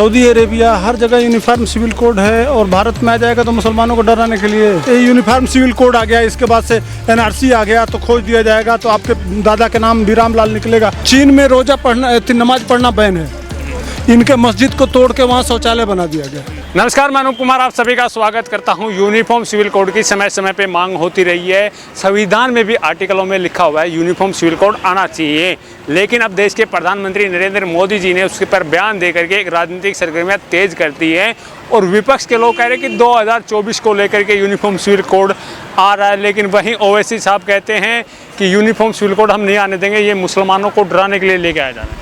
Saudi Arabia हर जगह uniform civil code है और भारत में आ जाएगा तो मुसलमानों को डराने के लिए ये यूनिफॉर्म सिविल कोड आ गया। इसके बाद से एनआरसी आ गया तो खोज दिया जाएगा तो आपके दादा के नाम बीराम लाल निकलेगा। चीन में रोजा पढ़ना नमाज पढ़ना बैन है। इनके मस्जिद को तोड़ के वहाँ शौचालय बना दिया गया। नमस्कार, मैं अनूप कुमार आप सभी का स्वागत करता हूं। यूनिफॉर्म सिविल कोड की समय समय पे मांग होती रही है। संविधान में भी आर्टिकलों में लिखा हुआ है यूनिफॉर्म सिविल कोड आना चाहिए, लेकिन अब देश के प्रधानमंत्री नरेंद्र मोदी जी ने उसके पर बयान दे करके एक राजनीतिक सरगर्मियां तेज कर दी है और विपक्ष के लोग कह रहे हैं कि 2024 को लेकर के यूनिफॉर्म सिविल कोड आ रहा है, लेकिन वहीं ओवैसी साहब कहते हैं कि यूनिफॉर्म सिविल कोड हम नहीं आने देंगे, ये मुसलमानों को डराने के लिए लेके आया जा रहा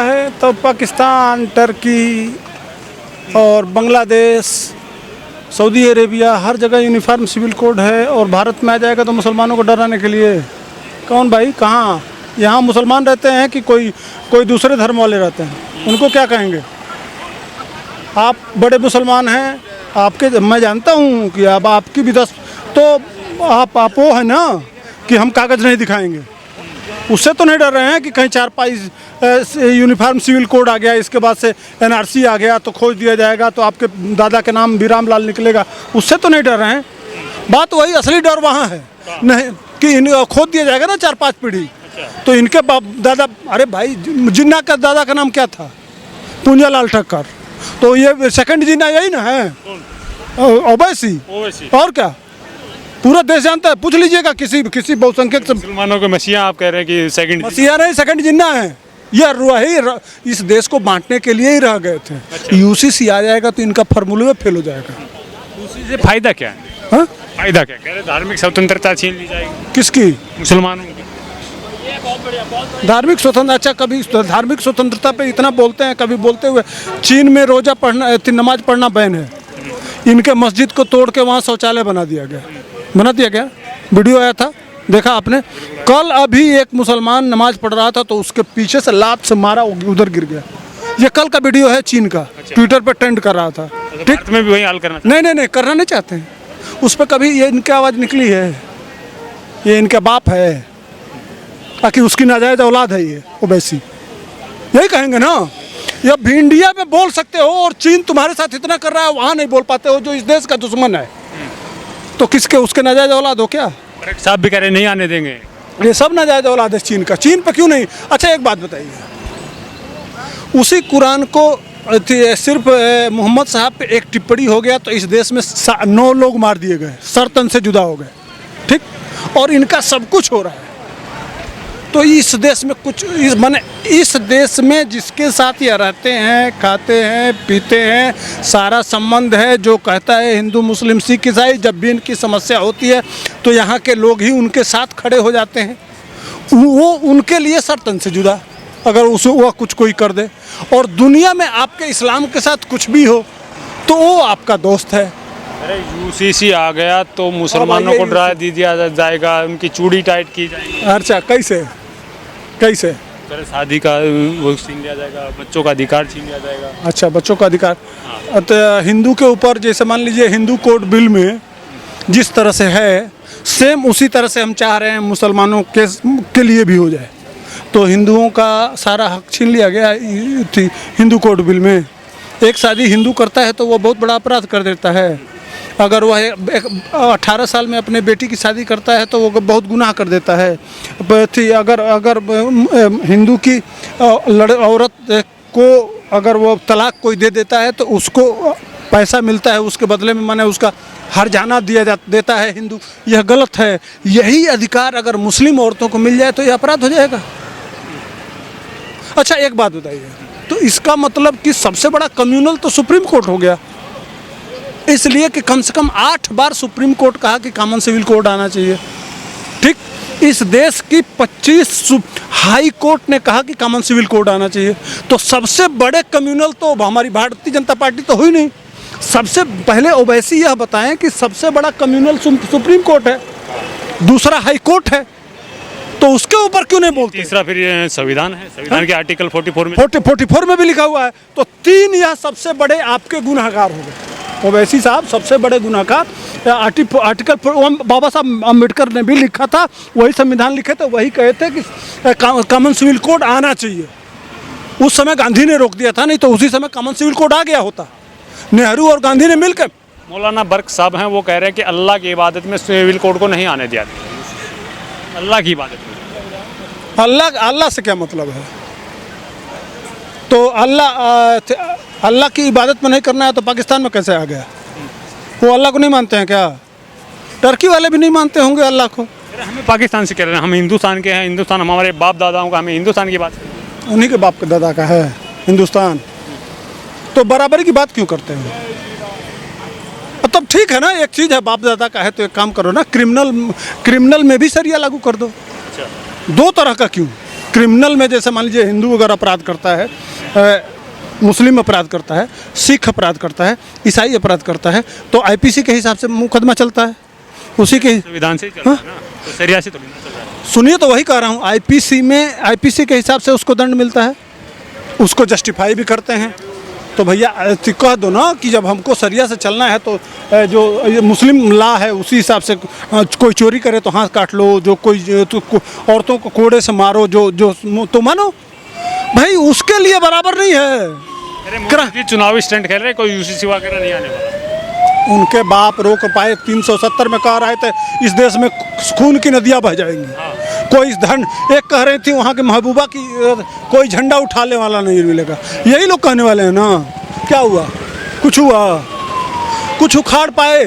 है। तो पाकिस्तान, टर्की और बांग्लादेश, सऊदी अरेबिया हर जगह यूनिफॉर्म सिविल कोड है और भारत में आ जाएगा तो मुसलमानों को डराने के लिए। कौन भाई, कहाँ? यहाँ मुसलमान रहते हैं कि कोई दूसरे धर्म वाले रहते हैं? उनको क्या कहेंगे? आप बड़े मुसलमान हैं, आपके मैं जानता हूँ कि अब आपकी भी 10 तो आप वो है ना कि हम कागज़ नहीं दिखाएंगे, उससे तो नहीं डर रहे हैं कि कहीं 4-5 यूनिफॉर्म सिविल कोड आ गया, इसके बाद से एनआरसी आ गया तो खोज दिया जाएगा तो आपके दादा के नाम बीराम लाल निकलेगा, उससे तो नहीं डर रहे हैं। बात वही, असली डर वहाँ है नहीं कि खोद दिया जाएगा ना 4-5 पीढ़ी तो इनके बाप दादा। अरे भाई, जिन्ना का दादा का नाम क्या था? पूंजालाल ठक्कर। तो ये सेकंड जिन्ना यही ना है, ओवैसी। और क्या पूरा देश जानता है, पूछ लीजिएगा किसी बहुसंख्यक से। मुसलमानों के मसीहा आप कह रहे हैं कि सेकंड मसीहा नहीं, सेकंड जिन्ना है। ये इस देश को बांटने के लिए ही रह गए थे। अच्छा। यूसीसी आ जाएगा तो इनका फार्मूले में फेल हो जाएगा। यूसीसी से फायदा क्या है? हाँ? फायदा क्या? कह रहे धार्मिक स्वतंत्रता छीन ली जाएगी। किसकी? मुसलमानों की। धार्मिक स्वतंत्रता? अच्छा, कभी धार्मिक स्वतंत्रता पे इतना बोलते हैं, कभी बोलते हुए चीन में रोजा पढ़ना नमाज पढ़ना बैन है। इनके मस्जिद को तोड़ के वहाँ शौचालय बना दिया गया। वीडियो आया था, देखा आपने? कल अभी एक मुसलमान नमाज पढ़ रहा था तो उसके पीछे से लात से मारा, उधर गिर गया। ये कल का वीडियो है, चीन का। अच्छा। ट्विटर पे ट्रेंड कर रहा था। ठीक, में भी वही हाल करना? नहीं करना नहीं चाहते हैं। उस पर कभी ये इनकी आवाज़ निकली है? ये इनका बाप है ताकि उसकी नाजायज औलाद है ये ओवैसी, यही कहेंगे ना। ये भी इंडिया में बोल सकते हो और चीन तुम्हारे साथ इतना कर रहा है, वहाँ नहीं बोल पाते हो जो इस देश का दुश्मन है, तो किसके उसके नाजायज औलाद हो क्या? साहब भी कह रहे नहीं आने देंगे। ये सब नाजायज औलाद है चीन का। चीन पे क्यों नहीं? अच्छा एक बात बताइए, उसी कुरान को सिर्फ मोहम्मद साहब पे एक टिप्पणी हो गया तो इस देश में 9 लोग मार दिए गए, सर तन से जुदा हो गए, ठीक? और इनका सब कुछ हो रहा है। तो इस देश में इस देश में जिसके साथ ये रहते हैं, खाते हैं, पीते हैं, सारा संबंध है, जो कहता है हिंदू मुस्लिम सिख ईसाई, जब भी इनकी समस्या होती है तो यहाँ के लोग ही उनके साथ खड़े हो जाते हैं। वो उनके लिए सर तन से जुदा, अगर वह कुछ कोई कर दे और दुनिया में आपके इस्लाम के साथ कुछ भी हो तो वो आपका दोस्त है। अरे यूसीसी आ गया तो मुसलमानों को डरा दिया जाएगा, उनकी चूड़ी टाइट की जाएगी। अच्छा, कैसे? शादी का वो छीन लिया जाएगा, बच्चों का अधिकार छीन लिया जाएगा। अच्छा, बच्चों का अधिकार। हाँ। तो हिंदू के ऊपर जैसे मान लीजिए हिंदू कोड बिल में जिस तरह से है, सेम उसी तरह से हम चाह रहे हैं मुसलमानों के लिए भी हो जाए। तो हिंदुओं का सारा हक छीन लिया गया हिंदू कोड बिल में। एक शादी हिंदू करता है तो वो बहुत बड़ा अपराध कर देता है। अगर वह 18 साल में अपने बेटी की शादी करता है तो वो बहुत गुनाह कर देता है। अगर हिंदू की औरत को अगर वो तलाक कोई दे देता है तो उसको पैसा मिलता है, उसके बदले में माने उसका हर्जाना देता है हिंदू। यह गलत है। यही अधिकार अगर मुस्लिम औरतों को मिल जाए तो यह अपराध हो जाएगा। अच्छा एक बात बताइए, तो इसका मतलब कि सबसे बड़ा कम्युनल तो सुप्रीम कोर्ट हो गया, इसलिए कि कम से कम 8 बार सुप्रीम कोर्ट कहा कि कॉमन सिविल कोड आना चाहिए, ठीक? इस देश की 25 हाई कोर्ट ने कहा कि कॉमन सिविल कोड आना चाहिए। तो सबसे बड़े कम्युनल तो हमारी भारतीय जनता पार्टी तो हुई नहीं। सबसे पहले ओवैसी यह बताएं कि सबसे बड़ा कम्युनल सुप्रीम कोर्ट है, दूसरा हाई कोर्ट है, तो उसके ऊपर क्यों नहीं बोलते? तीसरा फिर संविधान है, संविधान के आर्टिकल 44 में भी लिखा हुआ है। तो 3 यह सबसे बड़े आपके गुनहगार हो गए। ओवैसी साहब सबसे बड़े गुनहगार। आर्टिकल बाबा साहब अम्बेडकर ने भी लिखा था, वही संविधान लिखे थे, वही कहे थे कि कॉमन सिविल कोड आना चाहिए। उस समय गांधी ने रोक दिया था, नहीं तो उसी समय कॉमन सिविल कोड आ गया होता। नेहरू और गांधी ने मिलकर। मौलाना बर्क साहब हैं, वो कह रहे हैं कि अल्लाह की इबादत में सिविल कोड को नहीं आने दिया। अल्लाह की इबादत में अल्लाह से क्या मतलब है? तो अल्लाह की इबादत में नहीं करना है तो पाकिस्तान में कैसे आ गया? वो अल्लाह को नहीं मानते हैं क्या? टर्की वाले भी नहीं मानते होंगे अल्लाह को। हमें पाकिस्तान से कह रहे हैं, हम हिंदुस्तान के हैं, हिंदुस्तान हमारे बाप दादाओं का, हमें हिंदुस्तान की बात। उन्हीं के बाप के दादा का है हिंदुस्तान, तो बराबरी की बात क्यों करते हो? तब ठीक है ना, एक चीज़ है बाप दादा का है तो एक काम करो ना, क्रिमिनल में भी शरिया लागू कर दो। दो तरह का क्यों? क्रिमिनल में जैसे मान लीजिए हिंदू अगर अपराध करता है, मुस्लिम अपराध करता है, सिख अपराध करता है, ईसाई अपराध करता है, तो आईपीसी के हिसाब से मुकदमा चलता है, उसी के संविधान से चल रहा है ना, तो शरिया से थोड़ी ना चल रहा है। सुनिए, तो वही कह रहा हूँ, आईपीसी के हिसाब से उसको दंड मिलता है, उसको जस्टिफाई भी करते हैं। तो भैया कह दो ना कि जब हमको शरिया से चलना है तो जो ये मुस्लिम लॉ है उसी हिसाब से कोई चोरी करे तो हाथ काट लो, जो कोई औरतों को कोड़े से मारो, जो तो मानो भाई, उसके लिए बराबर नहीं है। चुनावी स्टंट खेल रहे, कोई यूसीसी वगैरह नहीं आने वाला। उनके बाप रोक पाए, 370 में कह रहे थे इस देश में खून की नदियाँ बह जाएंगी। कोई एक कह रही थी वहाँ के महबूबा की कोई झंडा उठाने वाला नहीं मिलेगा, यही लोग कहने वाले हैं ना। क्या हुआ? कुछ हुआ? कुछ उखाड़ पाए?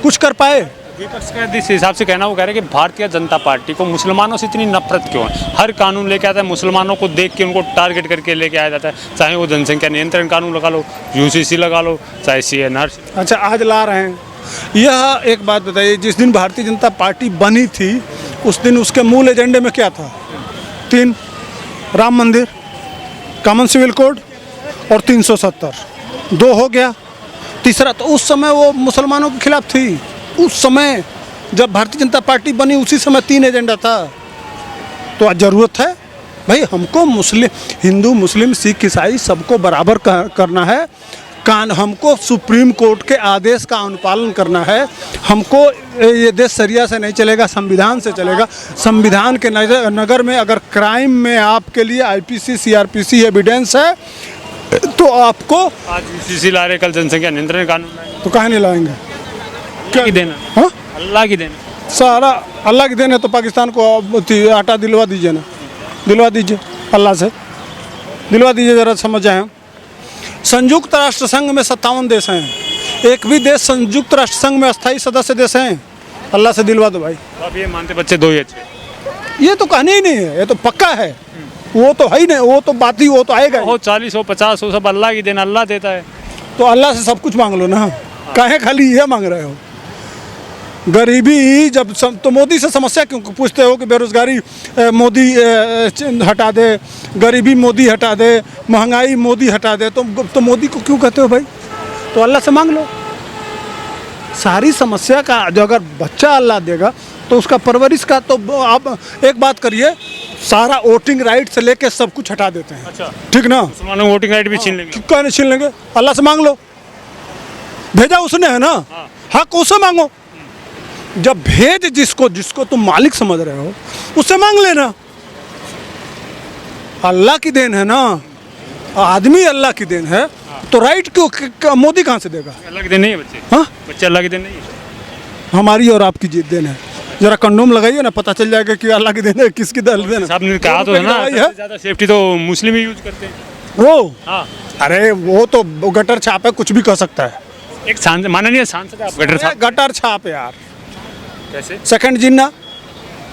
कुछ कर पाए? विपक्ष का जिस हिसाब से कहना, वो कह रहे हैं कि भारतीय जनता पार्टी को मुसलमानों से इतनी नफरत क्यों है? हर कानून लेके आता है, मुसलमानों को देख के उनको टारगेट करके लेके आया जाता है, चाहे वो जनसंख्या नियंत्रण कानून लगा लो, यूसीसी लगा लो, चाहे CNR। अच्छा, आज ला रहे हैं। यह एक बात बताइए, जिस दिन भारतीय जनता पार्टी बनी थी उस दिन उसके मूल एजेंडे में क्या था? 3, राम मंदिर, कॉमन सिविल कोड और 370। 2 हो गया, तीसरा तो उस समय वो मुसलमानों के खिलाफ थी। उस समय जब भारतीय जनता पार्टी बनी उसी समय 3 एजेंडा था। तो आज ज़रूरत है भाई, हमको हिंदू मुस्लिम सिख ईसाई सबको बराबर करना है। हमको सुप्रीम कोर्ट के आदेश का अनुपालन करना है। हमको ये देश शरिया से नहीं चलेगा, संविधान से चलेगा। संविधान के नगर में अगर क्राइम में आपके लिए आईपीसी CRPC एविडेंस है तो आपको आज यूसीसी ला रहे, कल जनसंख्या नियंत्रण कानून लाएंगे, तो कहाँ नहीं लाएंगे? क्या देना? हाँ, अल्लाह की देन, सारा अल्लाह की देन है। तो पाकिस्तान को आटा दिलवा दीजिए ना, दिलवा दीजिए, अल्लाह से दिलवा दीजिए, ज़रा समझ जाए। संयुक्त राष्ट्र संघ में 57 देश हैं, एक भी देश संयुक्त राष्ट्र संघ में अस्थायी सदस्य देश हैं। अल्लाह से दिलवा दो भाई। अब ये मानते बच्चे 2 ही अच्छे, ये तो कहने ही नहीं है, ये तो पक्का है। वो तो है ही नहीं, वो तो बात ही, वो तो आएगा ही। हो 40 हो 50 हो, सब अल्लाह की देन, अल्लाह देता है। तो अल्लाह से सब कुछ मांग लो ना, काहे खाली ये मांग रहे हो? गरीबी जब तो मोदी से समस्या क्यों पूछते हो कि बेरोजगारी मोदी हटा दे, गरीबी मोदी हटा दे, महंगाई मोदी हटा दे, तो मोदी को क्यों कहते हो भाई? तो अल्लाह से मांग लो। सारी समस्या का जो अगर बच्चा अल्लाह देगा तो उसका परवरिश का, तो आप एक बात करिए, सारा वोटिंग राइट से लेके सब कुछ हटा देते हैं। अच्छा, ठीक ना? मुसलमानों वोटिंग राइट भी छीन लेंगे। क्यों नहीं छीन लेंगे? अल्लाह से मांग लो, भेजा उसने है ना, हक उससे मांगो। जब भेज जिसको तुम मालिक समझ रहे हो उससे मांग लेना। अल्लाह की देन है ना, आदमी अल्लाह की देन है, तो राइट क्यों मोदी कहाँ से देगा? अल्लाह की देन नहीं है बच्चे। हाँ, बच्चे अल्लाह की देन नहीं है, हमारी और आपकी जीत देन है। जरा कंडोम लगाइए ना, पता चल जाएगा कि अल्लाह की देन है किसकी देन है। आपने कहा तो है ना, सबसे ज़्यादा सेफ्टी तो मुस्लिम ही यूज करते हैं। वो हाँ, अरे वो तो गटर छाप है, कुछ भी कर सकता है। एक माननीय सांसद आप गटर छाप गटर छाप यार, कैसे? सेकंड जिन्ना।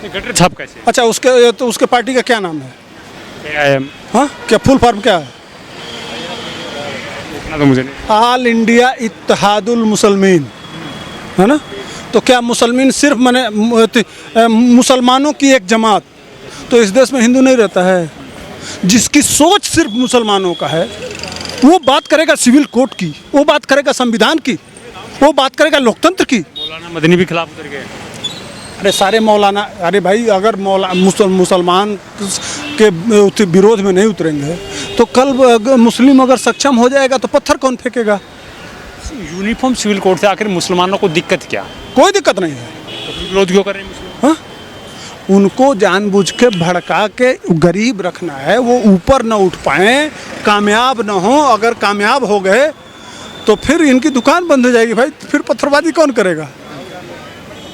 गटर छाप कैसे? अच्छा, उसके पार्टी का क्या नाम है? AIM। हाँ, क्या फुल फॉर्म क्या है? इतना तो मुझे नहीं। ऑल इंडिया इत्तेहादुल मुसलमीन, है ना? तो क्या मुसलमान सिर्फ मुसलमानों की एक जमात? तो इस देश में हिंदू नहीं रहता है। जिसकी सोच सिर्फ मुसलमानों का है वो बात करेगा सिविल कोड की, वो बात करेगा संविधान की, वो बात करेगा लोकतंत्र की। मौलाना मदनी भी खिलाफ उतर गए। अरे सारे मौलाना, अरे भाई अगर मुसलमान के विरोध में नहीं उतरेंगे तो कल मुस्लिम अगर सक्षम हो जाएगा तो पत्थर कौन फेंकेगा? यूनिफॉर्म सिविल कोड से आखिर मुसलमानों को दिक्कत क्या? कोई दिक्कत नहीं है। तो विरोध क्यों कर रहे हैं मुस्लिम? हाँ, उनको जानबूझ के भड़का के गरीब रखना है, वो ऊपर न उठ पाएँ, कामयाब न हो। अगर कामयाब हो गए तो फिर इनकी दुकान बंद हो जाएगी भाई, फिर पत्थरबाजी कौन करेगा?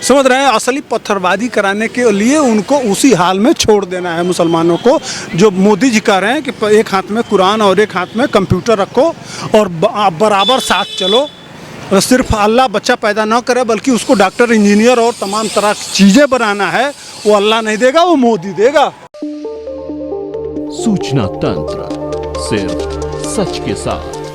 समझ रहे हैं? असली पत्थरबाजी कराने के लिए उनको उसी हाल में छोड़ देना है मुसलमानों को, जो मोदी जी कह रहे हैं कि एक हाथ में कुरान और एक हाथ में कंप्यूटर रखो और बराबर साथ चलो। और सिर्फ अल्लाह बच्चा पैदा ना करे, बल्कि उसको डॉक्टर, इंजीनियर और तमाम तरह की चीज़ें बनाना है, वो अल्लाह नहीं देगा, वो मोदी देगा। सूचना तंत्र, सिर्फ सच के साथ।